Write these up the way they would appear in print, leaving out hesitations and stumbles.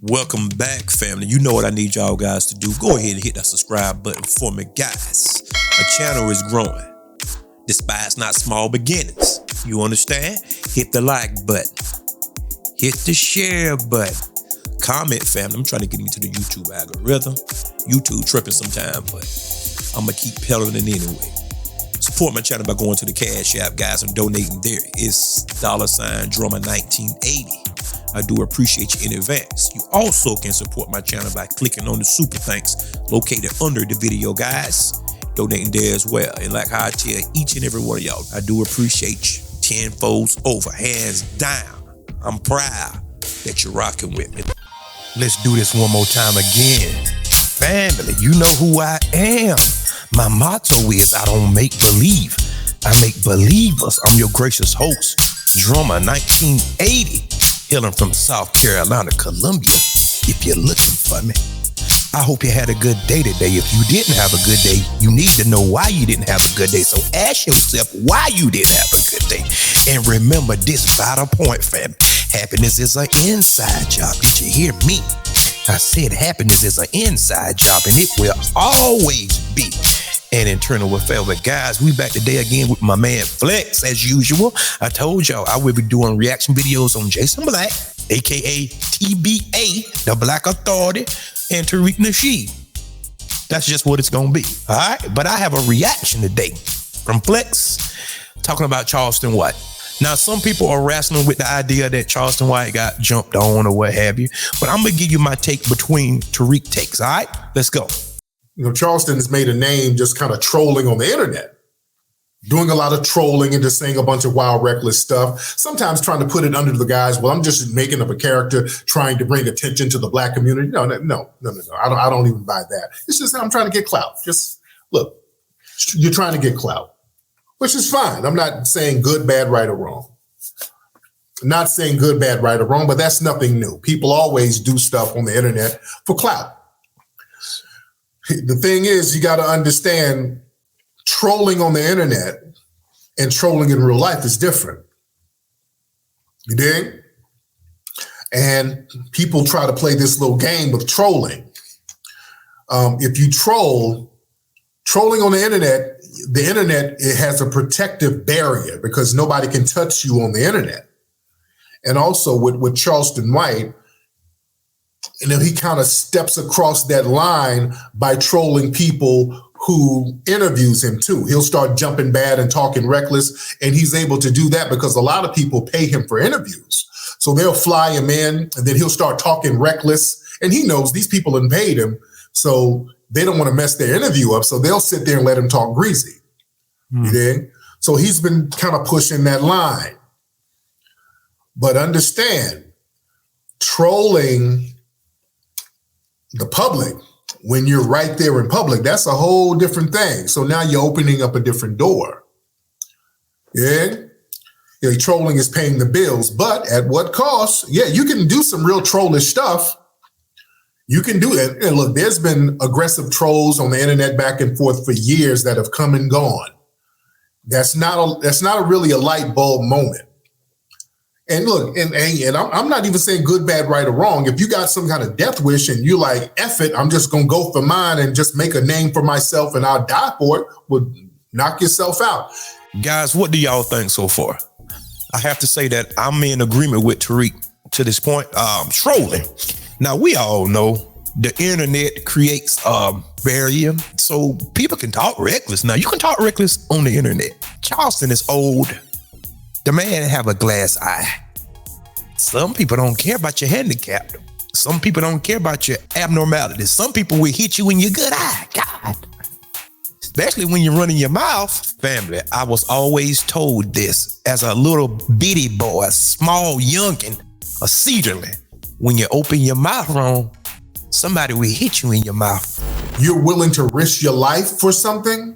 Welcome back, family. You know what I need y'all guys to do. Go ahead and hit that subscribe button for me, guys. My channel is growing. Despise not small beginnings. You understand? Hit the like button. Hit the share button. Comment, family. I'm trying to get into the YouTube algorithm. YouTube tripping sometime, but I'm going to keep peddling it anyway. Support my channel by going to the Cash App, guys, and donating there. It's $Drummer1980. I do appreciate you in advance. You also can support my channel by clicking on the super thanks located under the video, guys. Donating there as well. And like how I tell each and every one of y'all, I do appreciate you tenfolds over, hands down. I'm proud that you're rocking with me. Let's do this one more time again. Family, you know who I am. My motto is I don't make believe. I make believers. I'm your gracious host, Drummer 1980. Hailing from South Carolina, Columbia, if you're looking for me. I hope you had a good day today. If you didn't have a good day, you need to know why you didn't have a good day. So ask yourself why you didn't have a good day. And remember this vital point, fam. Happiness is an inside job. Did you hear me? I said happiness is an inside job, and it will always be an internal affair. But guys, we back today again with my man Flex as usual. I told y'all I will be doing reaction videos on Jason Black, aka TBA, the Black Authority, and Tariq Nasheed. That's just what it's gonna be. All right, but I have a reaction today from Flex talking about Charleston White. Now, some people are wrestling with the idea that Charleston White got jumped on or what have you, but I'm gonna give you my take between Tariq takes. All right, let's go. You know, Charleston has made a name just kind of trolling on the internet, doing a lot of trolling and just saying a bunch of wild, reckless stuff, sometimes trying to put it under the guise, well, I'm just making up a character trying to bring attention to the Black community. No. I don't even buy that. It's just I'm trying to get clout. Just look, you're trying to get clout, which is fine. I'm not saying good, bad, right, or wrong. I'm not saying good, bad, right, or wrong, but that's nothing new. People always do stuff on the internet for clout. The thing is, you got to understand trolling on the internet and trolling in real life is different. You dig? And people try to play this little game of trolling. If you trolling on the internet, it has a protective barrier because nobody can touch you on the internet. And also with Charleston White, and then he kind of steps across that line by trolling people who interviews him too. He'll start jumping bad and talking reckless, and he's able to do that because a lot of people pay him for interviews. So they'll fly him in, and then he'll start talking reckless, and he knows these people have paid him, so they don't want to mess their interview up, so they'll sit there and let him talk greasy. You dig? So he's been kind of pushing that line. But understand, trolling the public, when you're right there in public, that's a whole different thing. So now you're opening up a different door. Yeah? Trolling is paying the bills, but at what cost? Yeah, you can do some real trollish stuff. You can do it. And look, there's been aggressive trolls on the internet back and forth for years that have come and gone. That's not really a light bulb moment. And look, and I'm not even saying good, bad, right, or wrong. If you got some kind of death wish and you're like, F it, I'm just going to go for mine and just make a name for myself and I'll die for it, well, knock yourself out. Guys, what do y'all think so far? I have to say that I'm in agreement with Tariq to this point. Trolling. Now, we all know the internet creates a barrier so people can talk reckless. Now, you can talk reckless on the internet. Charleston is old. The man have a glass eye. Some people don't care about your handicap. Some people don't care about your abnormalities. Some people will hit you in your good eye. God. Especially when you're running your mouth. Family, I was always told this as a little bitty boy, a small youngin, a seedling. When you open your mouth wrong, somebody will hit you in your mouth. You're willing to risk your life for something?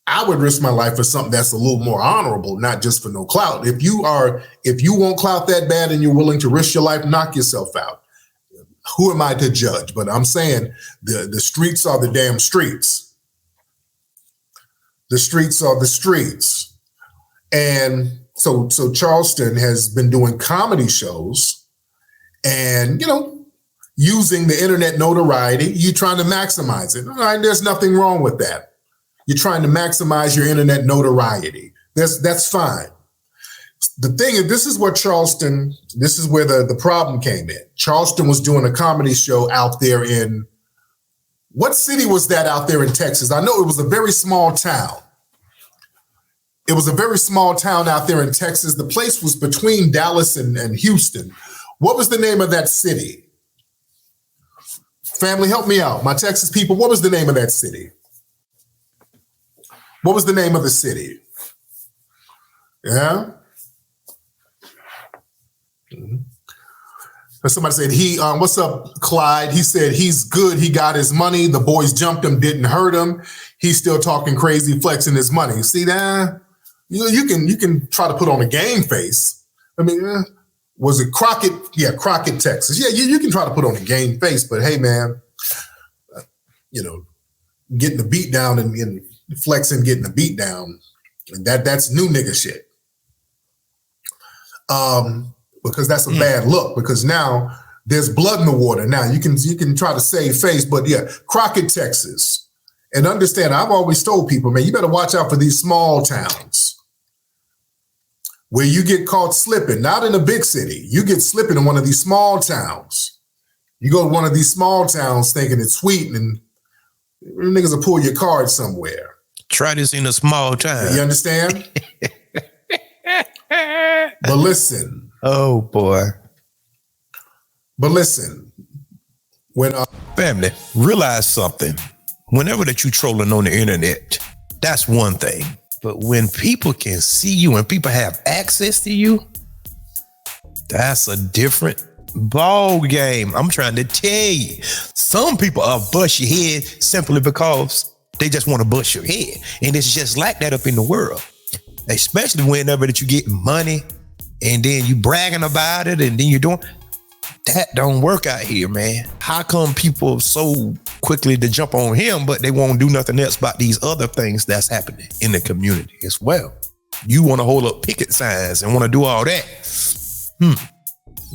I would risk my life for something that's a little more honorable, not just for no clout. If you want clout that bad and you're willing to risk your life, knock yourself out. Who am I to judge? But I'm saying the streets are the damn streets. The streets are the streets. And so Charleston has been doing comedy shows, and using the internet notoriety, you're trying to maximize it. All right, there's nothing wrong with that. You're trying to maximize your internet notoriety. That's fine. The thing is, this is where the problem came in. Charleston was doing a comedy show out there in, what city was that out there in Texas? I know it was a very small town. It was a very small town out there in Texas. The place was between Dallas and Houston. What was the name of that city? Family, help me out. My Texas people, what was the name of that city? What was the name of the city? Yeah? Somebody said, what's up, Clyde? He said, he's good. He got his money. The boys jumped him, didn't hurt him. He's still talking crazy, flexing his money. See that? You can try to put on a game face. I mean, was it Crockett? Yeah, Crockett, Texas. Yeah, you can try to put on a game face, but hey, man, getting the beat down and flexing, getting the beat down, that's new nigga shit. Because that's a bad look, because now there's blood in the water. Now you can try to save face, but yeah, Crockett, Texas. And understand, I've always told people, man, you better watch out for these small towns where you get caught slipping, not in a big city. You get slipping in one of these small towns. You go to one of these small towns thinking it's sweet, and niggas will pull your card somewhere. Try this in a small town. You understand? But listen. Oh, boy. But listen. When family, realize something. Whenever that you trolling on the internet, that's one thing. But when people can see you and people have access to you, that's a different ball game. I'm trying to tell you. Some people are bust your head simply because they just want to bust your head. And it's just like that up in the world. Especially whenever that you get money and then you bragging about it and then you're doing, that don't work out here, man. How come people so quickly to jump on him, but they won't do nothing else about these other things that's happening in the community as well? You want to hold up picket signs and want to do all that.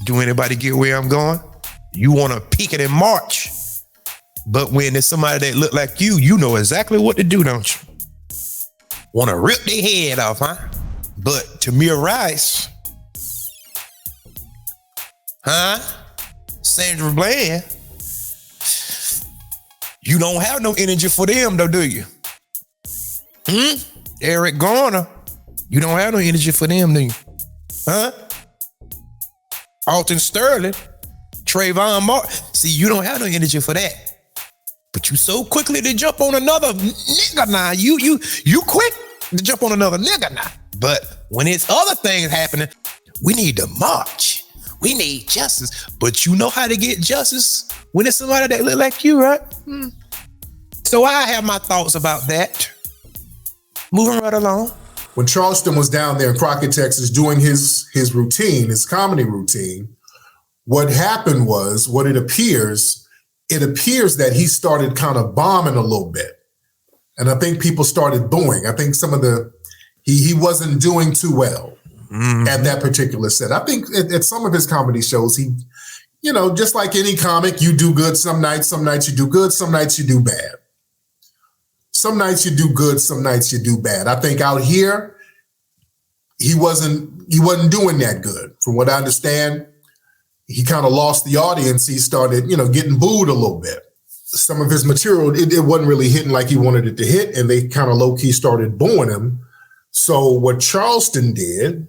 Do anybody get where I'm going? You want to picket and march, but when there's somebody that look like you know exactly what to do, don't you? Want to rip their head off, huh? But Tamir Rice, Sandra Bland, you don't have no energy for them though, do you? Eric Garner, you don't have no energy for them, do you? Alton Sterling, Trayvon Martin. See, you don't have no energy for that. But you so quickly to jump on another nigga now. You quick to jump on another nigga now. But when it's other things happening, we need to march. We need justice. But you know how to get justice when it's somebody that look like you, right? So I have my thoughts about that. Moving right along. When Charleston was down there in Crockett, Texas, doing his routine, his comedy routine, what happened was, it appears that he started kind of bombing a little bit. And I think people started booing. I think he wasn't doing too well at that particular set. I think at some of his comedy shows, he, just like any comic, you do good some nights you do good, some nights you do bad. Some nights you do good, some nights you do bad. I think out here, he wasn't doing that good. From what I understand, he kind of lost the audience. He started, getting booed a little bit. Some of his material, it wasn't really hitting like he wanted it to hit, and they kind of low-key started booing him. So what Charleston did,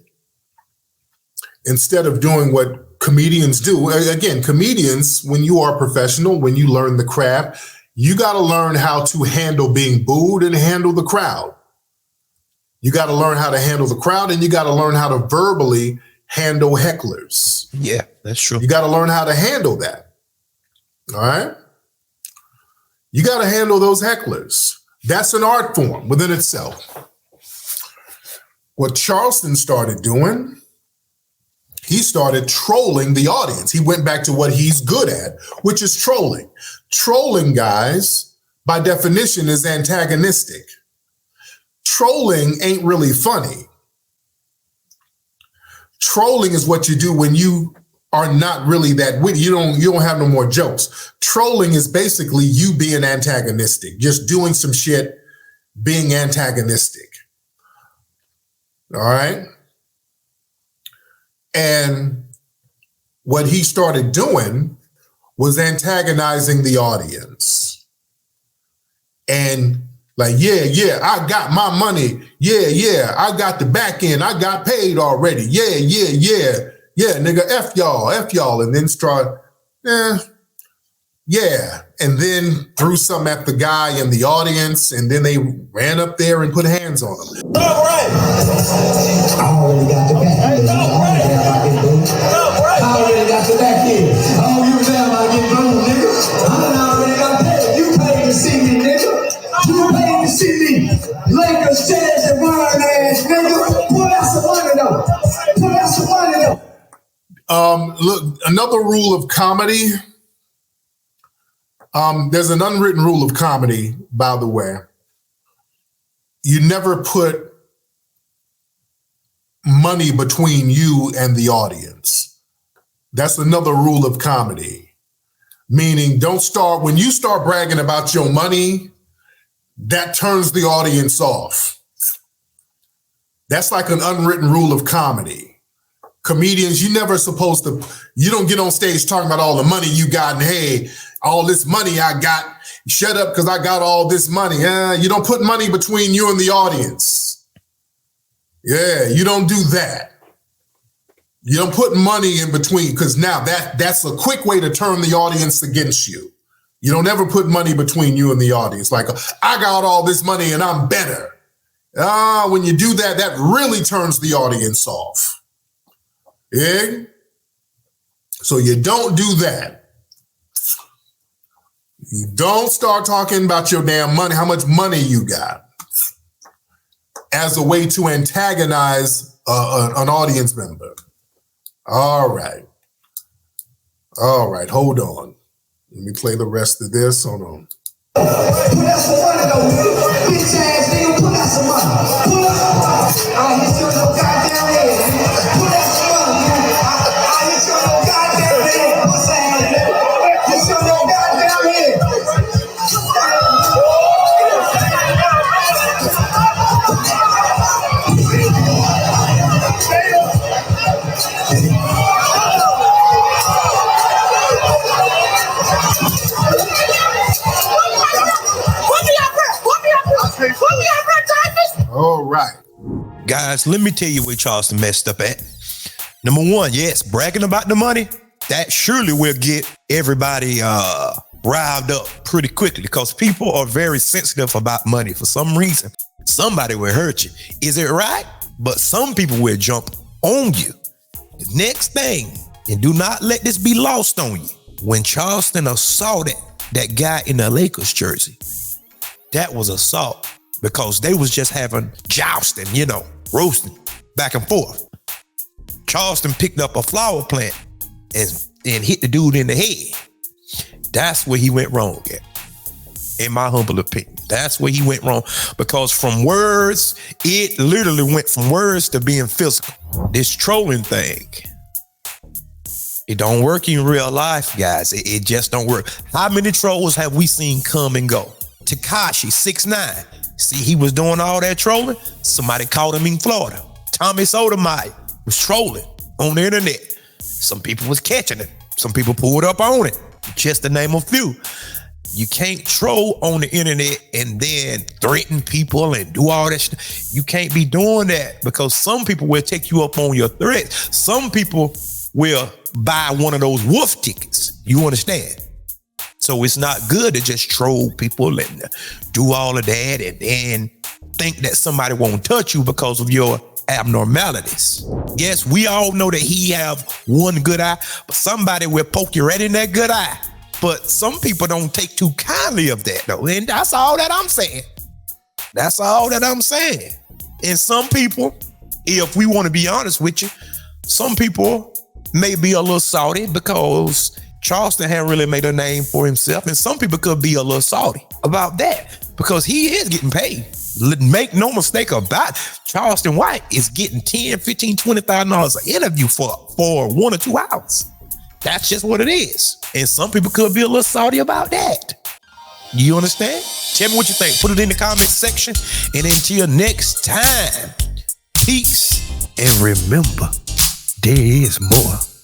instead of doing what comedians do, again, comedians, when you are professional, when you learn the craft, you got to learn how to handle being booed and handle the crowd. You got to learn how to handle the crowd, and you got to learn how to verbally handle hecklers. Yeah, that's true. You got to learn how to handle that. All right? You got to handle those hecklers. That's an art form within itself. What Charleston started doing, he started trolling the audience. He went back to what he's good at, which is trolling. Trolling, guys, by definition, is antagonistic. Trolling ain't really funny. Trolling is what you do when you are not really that witty. You don't have no more jokes. Trolling is basically you being antagonistic, just doing some shit, being antagonistic. All right. And what he started doing was antagonizing the audience. And like, yeah, I got my money. Yeah, I got the back end. I got paid already. Yeah, nigga, F y'all. And then start, yeah. And then threw something at the guy in the audience, and then they ran up there and put hands on him. All right. I already got the back end. I already got the back end. I don't give a damn about getting blown, nigga. I already got paid. You paid to see me, nigga. You paid to see me. Lakers, Jazz, and Warren ass, nigga. Pull out some money, though. Pull out some money, though. Look, another rule of comedy. There's an unwritten rule of comedy, by the way. You never put money between you and the audience. That's another rule of comedy. Meaning, when you start bragging about your money, that turns the audience off. That's like an unwritten rule of comedy. Comedians, you don't get on stage talking about all the money you got and hey, all this money I got, shut up because I got all this money. You don't put money between you and the audience. Yeah, you don't do that. You don't put money in between because now that's a quick way to turn the audience against you. You don't ever put money between you and the audience. Like, I got all this money and I'm better. When you do that, that really turns the audience off. Yeah. So you don't do that. You don't start talking about your damn money, how much money you got, as a way to antagonize an audience member. All right. Hold on. Let me play the rest of this. Hold on. Put out some money, though. Bitch ass nigga, put out some money. Pull up. I hit you in your goddamn head. Put out some money, man. I hit you in your goddamn head. What's that, nigga? Hit you in your goddamn head. All right. Guys, let me tell you where Charleston messed up at. Number one, yes, bragging about the money, that surely will get everybody riled up pretty quickly because people are very sensitive about money for some reason. Somebody will hurt you. Is it right? But some people will jump on you. The next thing, and do not let this be lost on you, when Charleston assaulted that guy in the Lakers jersey, that was assault because they was just having jousting, roasting back and forth. Charleston picked up a flower plant and hit the dude in the head. That's where he went wrong at, in my humble opinion. That's where he went wrong because from words, it literally went from words to being physical. This trolling thing, it don't work in real life, guys. It just don't work. How many trolls have we seen come and go? Tekashi 6ix9ine. See, he was doing all that trolling. Somebody caught him in Florida. Tommy Sotomayor was trolling on the internet. Some people was catching it. Some people pulled up on it. Just to name a few. You can't troll on the internet and then threaten people and do all that stuff. You can't be doing that because some people will take you up on your threats. Some people will buy one of those wolf tickets. You understand? So it's not good to just troll people and do all of that and then think that somebody won't touch you because of your abnormalities. Yes, we all know that he have one good eye, but somebody will poke you right in that good eye. But some people don't take too kindly of that though. And that's all that I'm saying. That's all that I'm saying. And some people, if we want to be honest with you, some people may be a little salty because Charleston hadn't really made a name for himself. And some people could be a little salty about that because he is getting paid. Make no mistake about it. Charleston White is getting $10,000, $15,000, $20,000 an interview for 1 or 2 hours. That's just what it is. And some people could be a little salty about that. You understand? Tell me what you think. Put it in the comments section. And until next time, peace. And remember, there is more.